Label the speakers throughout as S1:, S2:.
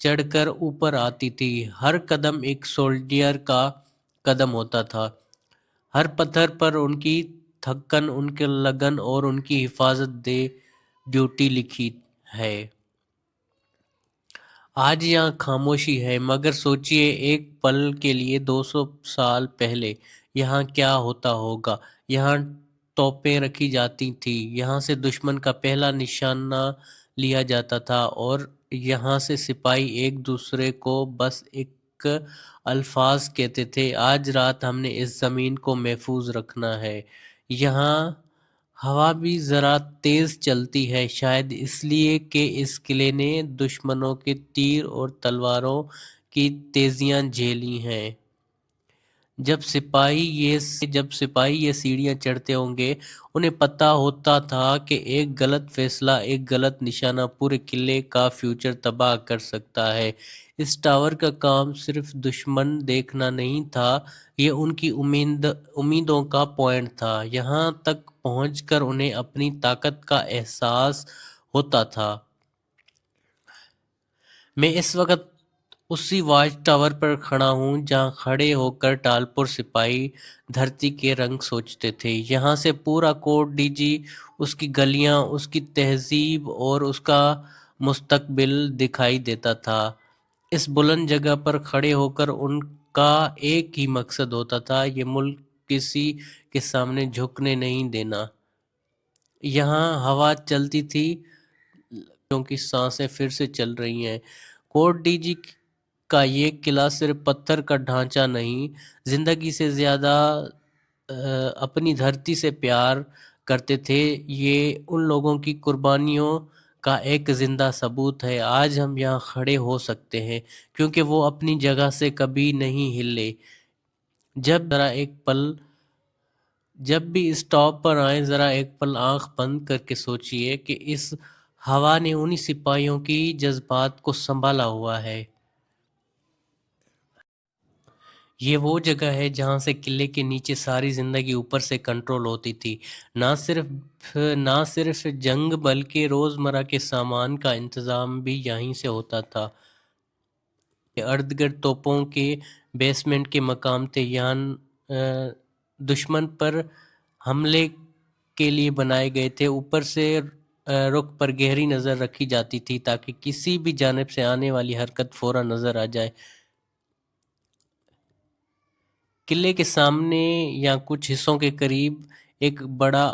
S1: چڑھ کر اوپر آتی تھی۔ ہر قدم ایک سولڈیر کا قدم ہوتا تھا۔ ہر پتھر پر ان کی تھکن، ان کی لگن اور ان کی حفاظت دہ ڈیوٹی لکھی ہے۔ آج یہاں خاموشی ہے، مگر سوچئے ایک پل کے لیے 200 سال پہلے یہاں کیا ہوتا ہوگا۔ یہاں توپیں رکھی جاتی تھیں، یہاں سے دشمن کا پہلا نشانہ لیا جاتا تھا، اور یہاں سے سپاہی ایک دوسرے کو بس ایک الفاظ کہتے تھے: آج رات ہم نے اس زمین کو محفوظ رکھنا ہے۔ یہاں ہوا بھی ذرا تیز چلتی ہے، شاید اس لیے کہ اس قلعے نے دشمنوں کے تیر اور تلواروں کی تیزیاں جھیلی ہیں۔ جب سپاہی یہ سیڑھیاں چڑھتے ہوں گے، انہیں پتہ ہوتا تھا کہ ایک غلط فیصلہ، ایک غلط نشانہ پورے قلعے کا فیوچر تباہ کر سکتا ہے۔ اس ٹاور کا کام صرف دشمن دیکھنا نہیں تھا، یہ ان کی امیدوں کا پوائنٹ تھا۔ یہاں تک پہنچ کر انہیں اپنی طاقت کا احساس ہوتا تھا۔ میں اس وقت اسی واچ ٹاور پر کھڑا ہوں جہاں کھڑے ہو کر ٹالپور سپاہی دھرتی کے رنگ سوچتے تھے۔ یہاں سے پورا کوٹ ڈی جی، اس کی گلیاں، اس کی تہذیب اور اس کا مستقبل دکھائی دیتا تھا۔ اس بلند جگہ پر کھڑے ہو کر ان کا ایک ہی مقصد ہوتا تھا: یہ ملک کسی کے سامنے جھکنے نہیں دینا۔ یہاں ہوا چلتی تھی، لوگوں کی سانسیں پھر سے چل رہی ہیں۔ کوٹ ڈی جی کا یہ قلعہ صرف پتھر کا ڈھانچہ نہیں، زندگی سے زیادہ اپنی دھرتی سے پیار کرتے تھے۔ یہ ان لوگوں کی قربانیوں کا ایک زندہ ثبوت ہے۔ آج ہم یہاں کھڑے ہو سکتے ہیں کیونکہ وہ اپنی جگہ سے کبھی نہیں ہلے۔ جب بھی اس ٹاپ پر آئیں، ذرا ایک پل آنکھ بند کر کے سوچئے کہ اس ہوا نے انہی سپاہیوں کی جذبات کو سنبھالا ہوا ہے۔ یہ وہ جگہ ہے جہاں سے قلعے کے نیچے ساری زندگی اوپر سے کنٹرول ہوتی تھی۔ نہ صرف جنگ بلکہ روزمرہ کے سامان کا انتظام بھی یہیں سے ہوتا تھا۔ یہ ارد گرد توپوں کے بیسمنٹ کے مقام تھے، یہاں دشمن پر حملے کے لیے بنائے گئے تھے۔ اوپر سے رخ پر گہری نظر رکھی جاتی تھی تاکہ کسی بھی جانب سے آنے والی حرکت فوراً نظر آ جائے۔ قلعے کے سامنے یا کچھ حصوں کے قریب ایک بڑا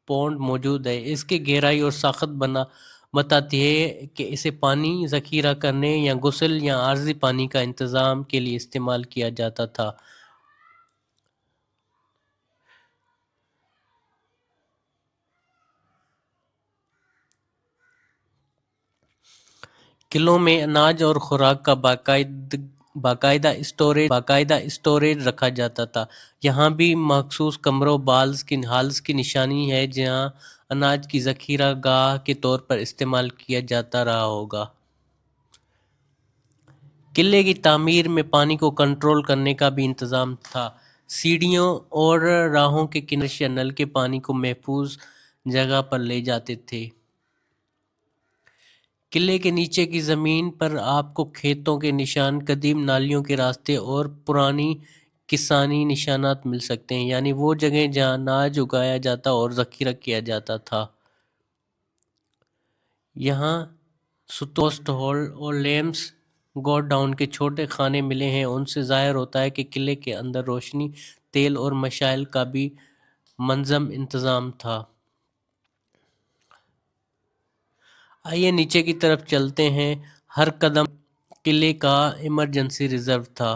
S1: پونڈ موجود ہے۔ اس کی گہرائی اور ساخت بتاتی ہے کہ اسے پانی ذخیرہ کرنے یا غسل یا عارضی پانی کا انتظام کے لیے استعمال کیا جاتا تھا۔ قلعوں میں اناج اور خوراک کا باقاعدہ اسٹوریج رکھا جاتا تھا۔ یہاں بھی مخصوص کمروں ہالز کی نشانی ہے جہاں اناج کی ذخیرہ گاہ کے طور پر استعمال کیا جاتا رہا ہوگا۔ قلعے کی تعمیر میں پانی کو کنٹرول کرنے کا بھی انتظام تھا۔ سیڑھیوں اور راہوں کے کنارے یا نل کے پانی کو محفوظ جگہ پر لے جاتے تھے۔ قلعے کے نیچے کی زمین پر آپ کو کھیتوں کے نشان، قدیم نالیوں کے راستے اور پرانی کسانی نشانات مل سکتے ہیں، یعنی وہ جگہیں جہاں اناج اگایا جاتا اور ذخیرہ کیا جاتا تھا۔ یہاں سوسٹ ہول اور لیمس گوڈ ڈاؤن کے چھوٹے خانے ملے ہیں۔ ان سے ظاہر ہوتا ہے کہ قلعے کے اندر روشنی، تیل اور مشعل کا بھی منظم انتظام تھا۔ آئیے نیچے کی طرف چلتے ہیں۔ ہر قدم قلعے کا ایمرجنسی ریزرو تھا۔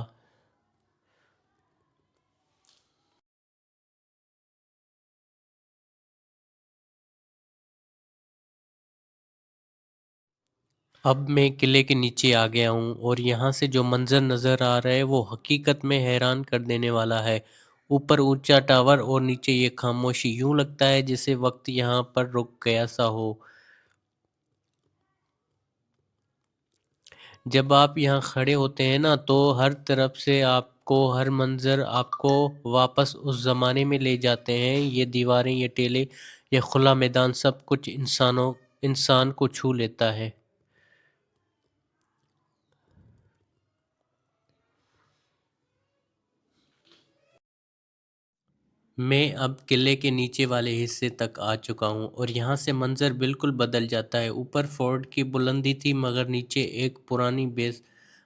S1: اب میں قلعے کے نیچے آ گیا ہوں، اور یہاں سے جو منظر نظر آ رہا ہے وہ حقیقت میں حیران کر دینے والا ہے۔ اوپر اونچا ٹاور اور نیچے یہ خاموشی، یوں لگتا ہے جیسے وقت یہاں پر رک گیا سا ہو۔ جب آپ یہاں کھڑے ہوتے ہیں نا تو ہر طرف سے ہر منظر آپ کو واپس اس زمانے میں لے جاتے ہیں۔ یہ دیواریں، یہ ٹیلے، یہ کھلا میدان، سب کچھ انسان کو چھو لیتا ہے۔ میں اب قلعے کے نیچے والے حصے تک آ چکا ہوں اور یہاں سے منظر بالکل بدل جاتا ہے۔ اوپر فورٹ کی بلندی تھی مگر نیچے ایک پرانی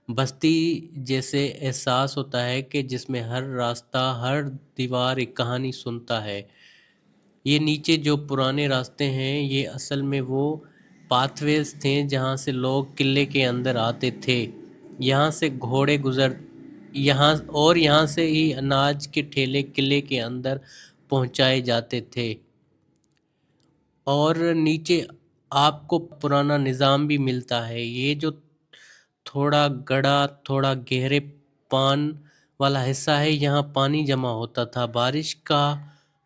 S1: بستی جیسے احساس ہوتا ہے کہ جس میں ہر راستہ، ہر دیوار ایک کہانی سنتا ہے۔ یہ نیچے جو پرانے راستے ہیں یہ اصل میں وہ پاتھ ویز تھے جہاں سے لوگ قلعے کے اندر آتے تھے۔ یہاں سے گھوڑے یہاں سے ہی اناج کے ٹھیلے قلعے کے اندر پہنچائے جاتے تھے۔ اور نیچے آپ کو پرانا نظام بھی ملتا ہے۔ یہ جو تھوڑا گڑھا، تھوڑا گہرے پان والا حصہ ہے، یہاں پانی جمع ہوتا تھا، بارش کا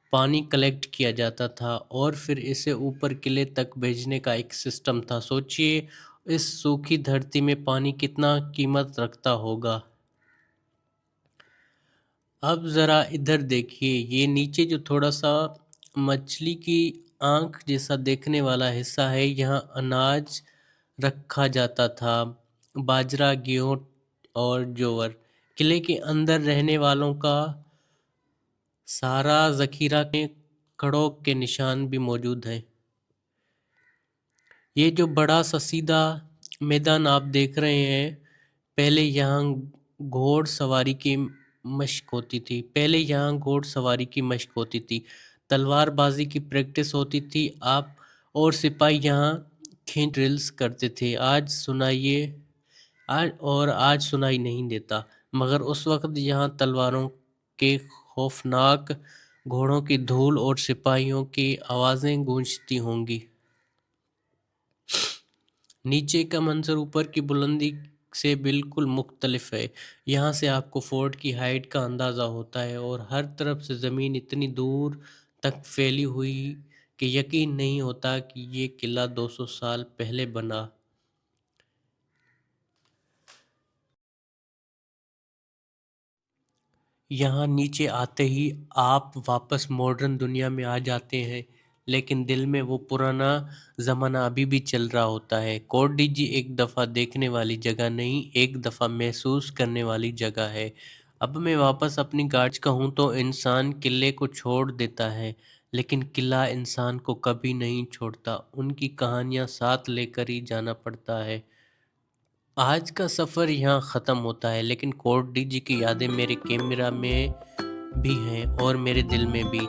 S1: پانی کلیکٹ کیا جاتا تھا اور پھر اسے اوپر قلعے تک بھیجنے کا ایک سسٹم تھا۔ سوچئے اس سوکھی دھرتی میں پانی کتنا قیمت رکھتا ہوگا۔ اب ذرا ادھر دیکھیے، یہ نیچے جو تھوڑا سا مچھلی کی آنکھ جیسا دیکھنے والا حصہ ہے، یہاں اناج رکھا جاتا تھا، باجرہ، گیہوں اور جوار۔ قلعے کے اندر رہنے والوں کا سارا ذخیرہ میں کھڑوں کے نشان بھی موجود ہیں۔ یہ جو بڑا سا سیدھا میدان آپ دیکھ رہے ہیں، پہلے یہاں گھوڑ سواری کی مشق ہوتی تھی، تلوار بازی کی پریکٹس ہوتی تھی، آپ اور سپاہی یہاں کھینچ ڈرلز کرتے تھے۔ آج سنائی نہیں دیتا، مگر اس وقت یہاں تلواروں کے خوفناک، گھوڑوں کی دھول اور سپاہیوں کی آوازیں گونجتی ہوں گی۔ نیچے کا منظر اوپر کی بلندی سے بالکل مختلف ہے۔ یہاں سے آپ کو فورٹ کی ہائٹ کا اندازہ ہوتا ہے اور ہر طرف سے زمین اتنی دور تک پھیلی ہوئی کہ یقین نہیں ہوتا کہ یہ قلعہ 200 سال پہلے بنا۔ یہاں نیچے آتے ہی آپ واپس ماڈرن دنیا میں آ جاتے ہیں، لیکن دل میں وہ پرانا زمانہ ابھی بھی چل رہا ہوتا ہے۔ کوٹ ڈی جی ایک دفعہ دیکھنے والی جگہ نہیں، ایک دفعہ محسوس کرنے والی جگہ ہے۔ اب میں واپس اپنی گاڑی کہوں تو انسان قلعے کو چھوڑ دیتا ہے، لیکن قلعہ انسان کو کبھی نہیں چھوڑتا، ان کی کہانیاں ساتھ لے کر ہی جانا پڑتا ہے۔ آج کا سفر یہاں ختم ہوتا ہے، لیکن کوٹ ڈی جی کی یادیں میرے کیمرہ میں بھی ہیں اور میرے دل میں بھی۔